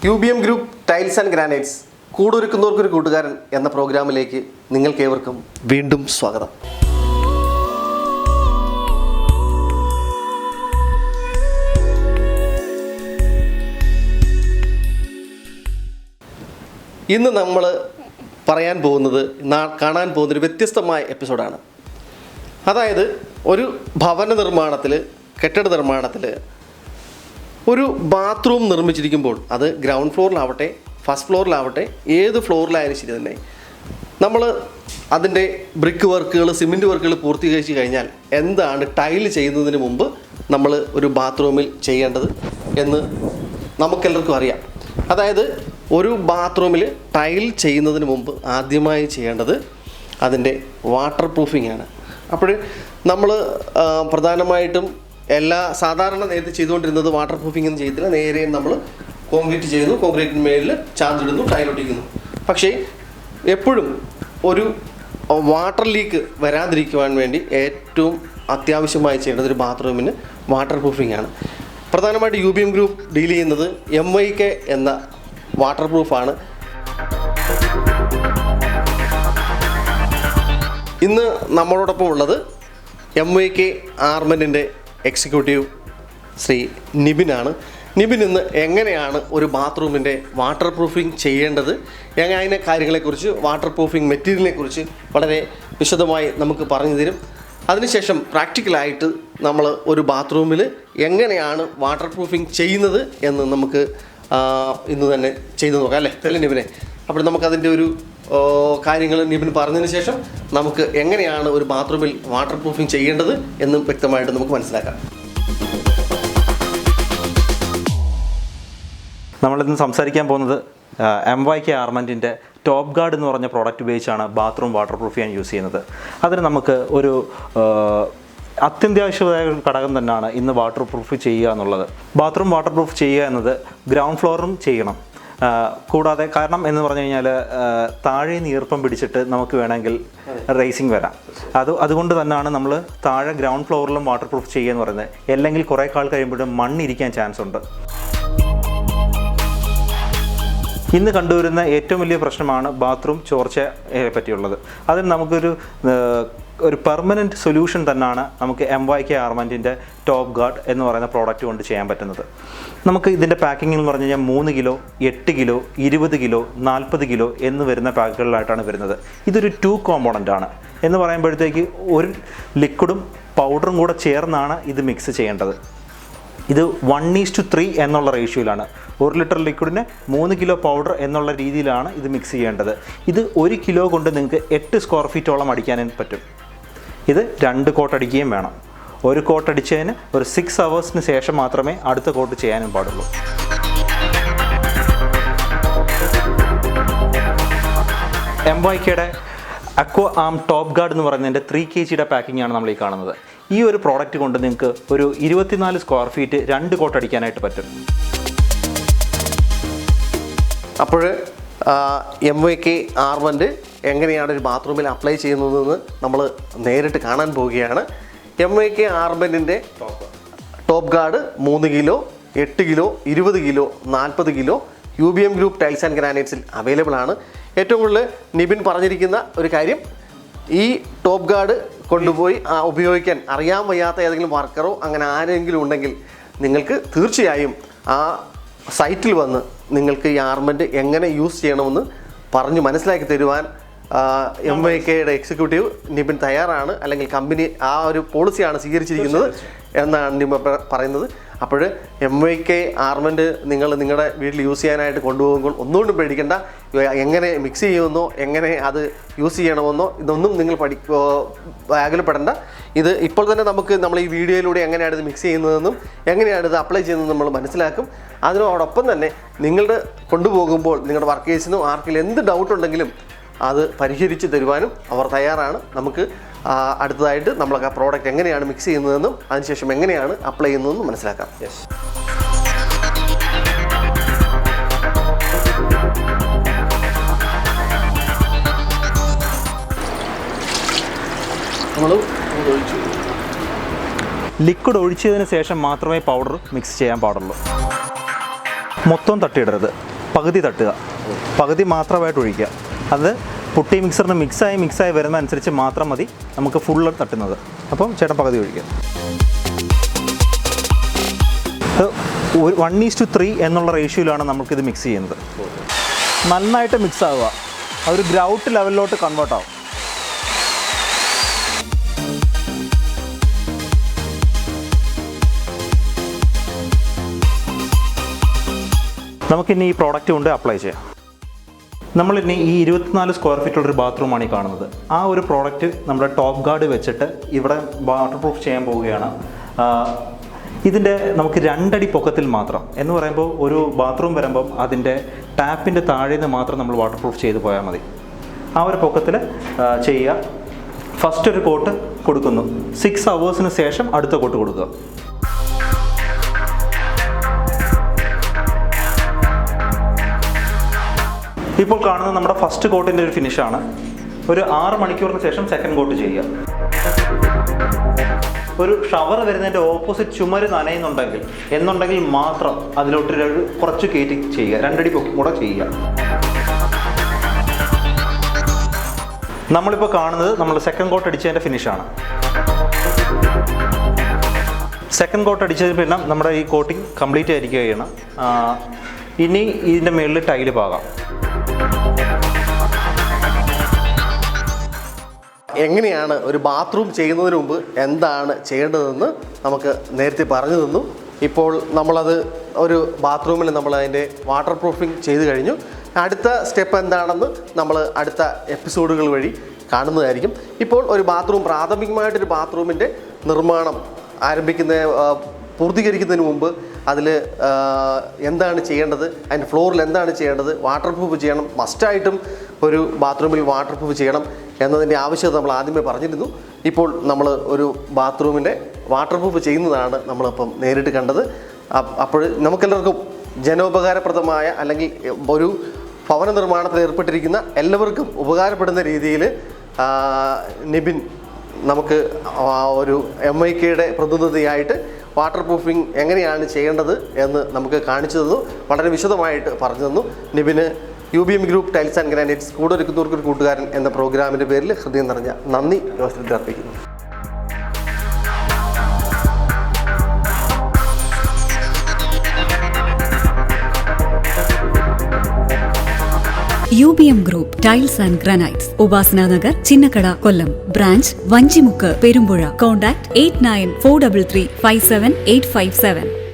UBM Group Tiles and Granites Koodorukkunnavarude എന്ന പ്രോഗ്രാമിലേക്ക് നിങ്ങൾക്കേവർക്കും വീണ്ടും സ്വാഗതം. ഇന്ന് നമ്മൾ പറയാൻ പോകുന്നത് കാണാൻ പോകുന്നൊരു വ്യത്യസ്തമായ എപ്പിസോഡാണ്. അതായത് ഒരു ഭവന നിർമ്മാണത്തിൽ കെട്ടിട നിർമ്മാണത്തിൽ ഒരു ബാത്റൂം നിർമ്മിച്ചിരിക്കുമ്പോൾ അത് ഗ്രൗണ്ട് ഫ്ലോറിലാവട്ടെ ഫസ്റ്റ് ഫ്ലോറിലാവട്ടെ ഏത് ഫ്ലോറിലായാലും ശരി തന്നെ നമ്മൾ അതിൻ്റെ ബ്രിക്ക് വർക്കുകൾ സിമെൻറ്റ് വർക്കുകൾ പൂർത്തീകരിച്ച് കഴിഞ്ഞാൽ എന്താണ് ടൈൽ ചെയ്യുന്നതിന് മുമ്പ് നമ്മൾ ഒരു ബാത്റൂമിൽ ചെയ്യേണ്ടത് എന്ന് നമുക്കെല്ലാവർക്കും അറിയാം. അതായത് ഒരു ബാത്റൂമിൽ ടൈൽ ചെയ്യുന്നതിന് മുമ്പ് ആദ്യമായി ചെയ്യേണ്ടത് അതിൻ്റെ വാട്ടർ പ്രൂഫിംഗ് ആണ്. അപ്പോൾ നമ്മൾ പ്രധാനമായിട്ടും സാധാരണ നേരത്തെ ചെയ്തുകൊണ്ടിരുന്നത് വാട്ടർ പ്രൂഫിംഗ് ഒന്നും ചെയ്തില്ല, നേരെ നമ്മൾ കോൺക്രീറ്റ് ചെയ്യുന്നു, കോൺക്രീറ്റിന് മേളിൽ ചാർജിടുന്നു, ടൈലൊട്ടിക്കുന്നു. പക്ഷേ എപ്പോഴും ഒരു വാട്ടർ ലീക്ക് വരാതിരിക്കുവാൻ വേണ്ടി ഏറ്റവും അത്യാവശ്യമായി ചെയ്യേണ്ടത് ഒരു ബാത്റൂമിന് വാട്ടർ പ്രൂഫിംഗ് ആണ്. പ്രധാനമായിട്ട് UBM ഗ്രൂപ്പ് ഡീൽ ചെയ്യുന്നത് MYK എന്ന വാട്ടർ പ്രൂഫാണ്. ഇന്ന് നമ്മളോടൊപ്പം ഉള്ളത് MYK ആർമെൻറ്റിൻ്റെ എക്സിക്യൂട്ടീവ് ശ്രീ നിബിനാണ്. നിബിൻ ഇന്ന് എങ്ങനെയാണ് ഒരു ബാത്റൂമിൻ്റെ വാട്ടർ പ്രൂഫിംഗ് ചെയ്യേണ്ടത്, അതിനെ കാര്യങ്ങളെക്കുറിച്ച് വാട്ടർ പ്രൂഫിംഗ് മെറ്റീരിയലിനെക്കുറിച്ച് വളരെ വിശദമായി നമുക്ക് പറഞ്ഞു തരും. അതിനുശേഷം പ്രാക്ടിക്കലായിട്ട് നമ്മൾ ഒരു ബാത്റൂമിൽ എങ്ങനെയാണ് വാട്ടർ പ്രൂഫിംഗ് ചെയ്യുന്നത് എന്ന് നമുക്ക് ഇന്ന് തന്നെ ചെയ്തു നോക്കാം, അല്ലേ നിബിനെ? അപ്പോൾ നമുക്കതിൻ്റെ ഒരു കാര്യങ്ങൾ നിബിൻ പറഞ്ഞതിന് ശേഷം നമുക്ക് എങ്ങനെയാണ് ഒരു ബാത്റൂമിൽ വാട്ടർ പ്രൂഫിംഗ് ചെയ്യേണ്ടത് എന്നും വ്യക്തമായിട്ട് നമുക്ക് മനസ്സിലാക്കാം. നമ്മളിന്ന് സംസാരിക്കാൻ പോകുന്നത് MYK ആർമെൻറ്റിൻ്റെ ടോപ്പ് ഗാർഡ് എന്ന് പറഞ്ഞ പ്രോഡക്റ്റ് ഉപയോഗിച്ചാണ് ബാത്റൂം വാട്ടർ പ്രൂഫ് ചെയ്യാൻ യൂസ് ചെയ്യുന്നത്. അതിന് നമുക്ക് ഒരു അത്യന്താവശ്യമായ ഘടകം തന്നെയാണ് ഇന്ന് വാട്ടർ പ്രൂഫ് ചെയ്യുക എന്നുള്ളത്. ബാത്റൂം വാട്ടർ പ്രൂഫ് ചെയ്യുക എന്നത് ഗ്രൗണ്ട് ഫ്ലോറും ചെയ്യണം. കൂടാതെ കാരണം എന്ന് പറഞ്ഞു കഴിഞ്ഞാൽ താഴെ ഈർപ്പം പിടിച്ചിട്ട് നമുക്ക് വേണമെങ്കിൽ റേസിങ് വരാം. അതുകൊണ്ട് തന്നെയാണ് നമ്മൾ താഴെ ഗ്രൗണ്ട് ഫ്ലോറിലും വാട്ടർ പ്രൂഫ് ചെയ്യുക എന്ന് പറയുന്നത്. അല്ലെങ്കിൽ കുറേ കാൾ കഴിയുമ്പോഴും മണ്ണിരിക്കാൻ ചാൻസ് ഉണ്ട്. ഇന്ന് കണ്ടുവരുന്ന ഏറ്റവും വലിയ പ്രശ്നമാണ് ബാത്റൂം ചോർച്ചയെ പറ്റിയുള്ളത്. അതിന് നമുക്കൊരു പെർമനൻറ്റ് സൊല്യൂഷൻ തന്നെയാണ് നമുക്ക് MYK ആർമെൻറ്റിൻ്റെ ടോപ്പ് ഗാർഡ് എന്ന് പറയുന്ന പ്രോഡക്റ്റ് കൊണ്ട് ചെയ്യാൻ പറ്റുന്നത്. നമുക്ക് ഇതിൻ്റെ പാക്കിംഗ് എന്ന് പറഞ്ഞു കഴിഞ്ഞാൽ 3 കിലോ, 8 കിലോ, 20 കിലോ, 40 കിലോ എന്ന് വരുന്ന പാക്കുകളിലായിട്ടാണ് വരുന്നത്. ഇതൊരു 2 കോമ്പോണൻ്റ് ആണ് എന്ന് പറയുമ്പോഴത്തേക്ക് ഒരു ലിക്വിഡും പൗഡറും കൂടെ ചേർന്നാണ് ഇത് മിക്സ് ചെയ്യേണ്ടത്. ഇത് 1:3 എന്നുള്ള റേഷ്യോയിലാണ്. 1 ലിറ്റർ ലിക്വിഡിന് 3 കിലോ പൗഡർ എന്നുള്ള രീതിയിലാണ് ഇത് മിക്സ് ചെയ്യേണ്ടത്. ഇത് 1 കിലോ കൊണ്ട് നിങ്ങൾക്ക് 8 സ്ക്വയർ ഫീറ്റോളം അടിക്കാനും പറ്റും. ഇത് 2 കോട്ട് അടിക്കുകയും വേണം. ഒരു കോട്ട് അടിച്ചതിന് ഒരു 6 അവേഴ്സിന് ശേഷം മാത്രമേ അടുത്ത കോട്ട് ചെയ്യാനും പാടുള്ളൂ. MYKയുടെ അക്വ ആം ടോപ്പ് ഗാർഡ് എന്ന് പറയുന്നതിൻ്റെ 3 kg പാക്കിംഗ് ആണ് നമ്മൾ ഈ കാണുന്നത്. ഈ ഒരു പ്രോഡക്റ്റ് കൊണ്ട് നിങ്ങൾക്ക് ഒരു 24 സ്ക്വയർ ഫീറ്റ് 2 കോട്ട് അടിക്കാനായിട്ട് പറ്റും. അപ്പോൾ MYK ആർമെൻറ്റ് എങ്ങനെയാണ് ഒരു ബാത്റൂമിൽ അപ്ലൈ ചെയ്യുന്നതെന്ന് നമ്മൾ നേരിട്ട് കാണാൻ പോവുകയാണ്. MYK ആർമെൻറ്റിൻ്റെ top guard 3 kilo, 8 kilo, 20 kilo, 40 kilo UBM group tiles and ഗ്രാനൈറ്റ്സിൽ അവൈലബിൾ ആണ്. ഏറ്റവും കൂടുതൽ നിബിൻ പറഞ്ഞിരിക്കുന്ന ഒരു കാര്യം, ഈ ടോപ്പ് ഗാർഡ് കൊണ്ടുപോയി ഉപയോഗിക്കാൻ അറിയാൻ വയ്യാത്ത ഏതെങ്കിലും വർക്കറോ അങ്ങനെ ആരെങ്കിലും ഉണ്ടെങ്കിൽ നിങ്ങൾക്ക് തീർച്ചയായും ആ സൈറ്റിൽ വന്ന് നിങ്ങൾക്ക് ഈ ആർമെൻറ്റ് എങ്ങനെ യൂസ് ചെയ്യണമെന്ന് പറഞ്ഞ് മനസ്സിലാക്കി തരുവാൻ MYKയുടെ എക്സിക്യൂട്ടീവ് നിബിൻ തയ്യാറാണ്. അല്ലെങ്കിൽ കമ്പനി ആ ഒരു പോളിസിയാണ് സ്വീകരിച്ചിരിക്കുന്നത് എന്നാണ് നിബിൻ പറയുന്നത്. അപ്പോൾ MYK ആർമെൻറ്റ് നിങ്ങൾ നിങ്ങളുടെ വീട്ടിൽ യൂസ് ചെയ്യാനായിട്ട് കൊണ്ടുപോകുമ്പോൾ ഒന്നുകൊണ്ടും പേടിക്കേണ്ട. എങ്ങനെ മിക്സ് ചെയ്യുമെന്നോ എങ്ങനെ അത് യൂസ് ചെയ്യണമെന്നോ ഇതൊന്നും നിങ്ങൾ വ്യാകുലപ്പെടേണ്ട. ഇത് ഇപ്പോൾ തന്നെ നമ്മൾ ഈ വീഡിയോയിലൂടെ എങ്ങനെയാണ് ഇത് മിക്സ് ചെയ്യുന്നതെന്നും എങ്ങനെയാണ് ഇത് അപ്ലൈ ചെയ്യുന്നതെന്നും നമ്മൾ മനസ്സിലാക്കും. അതിനോടൊപ്പം തന്നെ നിങ്ങളുടെ കൊണ്ടുപോകുമ്പോൾ നിങ്ങളുടെ വർക്കേഴ്സിനും ആർക്കെങ്കിലും എന്ത് ഡൗട്ട് ഉണ്ടെങ്കിലും അത് പരിഹരിച്ച് തരുവാനും അവർ തയ്യാറാണ്. നമുക്ക് അടുത്തതായിട്ട് നമ്മൾ ആ പ്രോഡക്റ്റ് എങ്ങനെയാണ് മിക്സ് ചെയ്യുന്നതെന്നും അതിനുശേഷം എങ്ങനെയാണ് അപ്ലൈ ചെയ്യുന്നതെന്നും മനസ്സിലാക്കാം. ലിക്വിഡ് ഒഴിച്ചതിന് ശേഷം മാത്രമേ പൗഡർ മിക്സ് ചെയ്യാൻ പാടുള്ളൂ. മൊത്തം തട്ടിയിടരുത്. പകുതി തട്ടുക, പകുതി മാത്രമായിട്ട് ഒഴിക്കുക. അത് പുട്ടി മിക്സറിന് മിക്സായി വരുന്ന അനുസരിച്ച് മാത്രം മതി നമുക്ക് ഫുള്ള് തട്ടുന്നത്. അപ്പം ചേട്ടൻ പകുതി ഒഴിക്കുക. 1:3 എന്നുള്ള റേഷ്യോയിലാണ് നമുക്കിത് മിക്സ് ചെയ്യുന്നത്. നന്നായിട്ട് മിക്സ് ആവുക, അതൊരു ഗ്രൗട്ട് ലെവലിലോട്ട് കൺവേർട്ട് ആവും. നമുക്കിനി ഈ പ്രോഡക്റ്റ് കൊണ്ട് അപ്ലൈ ചെയ്യാം. നമ്മളിനി ഈ 24 സ്ക്വയർ ഫീറ്റുള്ളൊരു ബാത്റൂമാണ് ഈ കാണുന്നത്. ആ ഒരു പ്രോഡക്റ്റ് നമ്മുടെ ടോപ്പ് ഗാർഡ് വെച്ചിട്ട് ഇവിടെ വാട്ടർ പ്രൂഫ് ചെയ്യാൻ പോവുകയാണ്. ഇതിൻ്റെ നമുക്ക് 2 അടി പൊക്കത്തിൽ മാത്രം എന്ന് പറയുമ്പോൾ ഒരു ബാത്റൂം വരുമ്പം അതിൻ്റെ ടാപ്പിൻ്റെ താഴെ നിന്ന് മാത്രം നമ്മൾ വാട്ടർ പ്രൂഫ് ചെയ്ത് പോയാൽ മതി. ആ ഒരു പൊക്കത്തിൽ ചെയ്യുക. ഫസ്റ്റ് ഒരു കോട്ട് കൊടുക്കുന്നു, 6 അവേഴ്സിന് ശേഷം അടുത്ത കോട്ട് കൊടുക്കുക. ഇപ്പോൾ കാണുന്നത് നമ്മുടെ ഫസ്റ്റ് കോട്ടിൻ്റെ ഒരു ഫിനിഷാണ്. ഒരു 6 മണിക്കൂറിന് ശേഷം സെക്കൻഡ് കോട്ട് ചെയ്യുക. ഒരു ഷവർ വരുന്നതിൻ്റെ ഓപ്പോസിറ്റ് ചുമര് നനയുന്നുണ്ടെങ്കിൽ മാത്രം അതിലോട്ട് കുറച്ച് കയറ്റി ചെയ്യുക, 2 അടി പൊക്കി കൂടെ ചെയ്യുക. നമ്മളിപ്പോൾ കാണുന്നത് നമ്മൾ സെക്കൻഡ് കോട്ട് അടിച്ചതിൻ്റെ ഫിനിഷാണ്. സെക്കൻഡ് കോട്ട് അടിച്ചതിന് പിന്നെ നമ്മുടെ ഈ കോട്ടിങ് കംപ്ലീറ്റ് ആയിരിക്കുകയാണ്. ഇനി ഇതിൻ്റെ മുകളിൽ ടൈല് പാകാം. എങ്ങനെയാണ് ഒരു ബാത്റൂം ചെയ്യുന്നതിന് മുമ്പ് എന്താണ് ചെയ്യേണ്ടതെന്ന് നമുക്ക് നേരത്തെ പറഞ്ഞു തന്നു. ഇപ്പോൾ നമ്മളത് ഒരു ബാത്റൂമിൽ നമ്മൾ അതിൻ്റെ വാട്ടർ പ്രൂഫിംഗ് ചെയ്ത് കഴിഞ്ഞു. അടുത്ത സ്റ്റെപ്പ് എന്താണെന്ന് നമ്മൾ അടുത്ത എപ്പിസോഡുകൾ വഴി കാണുന്നതായിരിക്കും. ഇപ്പോൾ ഒരു ബാത്റൂം, പ്രാഥമികമായിട്ടൊരു ബാത്റൂമിൻ്റെ നിർമ്മാണം പൂർത്തീകരിക്കുന്നതിന് മുമ്പ് അതിൽ എന്താണ് ചെയ്യേണ്ടത്, അതിൻ്റെ ഫ്ലോറിൽ എന്താണ് ചെയ്യേണ്ടത്, വാട്ടർ പ്രൂഫ് ചെയ്യണം, മസ്റ്റായിട്ടും ഒരു ബാത്റൂമിൽ വാട്ടർ പ്രൂഫ് ചെയ്യണം എന്നതിൻ്റെ ആവശ്യകത നമ്മൾ ആദ്യമേ പറഞ്ഞിരുന്നു. ഇപ്പോൾ നമ്മൾ ഒരു ബാത്റൂമിൻ്റെ വാട്ടർ പ്രൂഫ് ചെയ്യുന്നതാണ് നമ്മളിപ്പം നേരിട്ട് കണ്ടത്. അപ്പോൾ നമുക്കെല്ലാവർക്കും ജനോപകാരപ്രദമായ അല്ലെങ്കിൽ ഒരു ഭവന നിർമ്മാണത്തിൽ ഏർപ്പെട്ടിരിക്കുന്ന എല്ലാവർക്കും ഉപകാരപ്പെടുന്ന രീതിയിൽ നിബിൻ നമുക്ക് ഒരു MYKയുടെ പ്രതിനിധിയായിട്ട് വാട്ടർ പ്രൂഫിംഗ് എങ്ങനെയാണ് ചെയ്യേണ്ടത് എന്ന് നമുക്ക് കാണിച്ചു തന്നു, വളരെ വിശദമായിട്ട് പറഞ്ഞു തന്നു. നിബിന് UBM group tiles and granites കൂടൊരുക്കുന്നവർക്ക് ഒരു കൂട്ടുകാരൻ എന്ന പ്രോഗ്രാമിൻ്റെ പേരിൽ ഹൃദയം നിറഞ്ഞ നന്ദി അർപ്പിക്കുന്നു. UBM Group Tiles and Granites, Upasa Nagar, Chinnakkada, Kollam. Branch Vanchimukku, Perumpuzha. Contact 8943357857.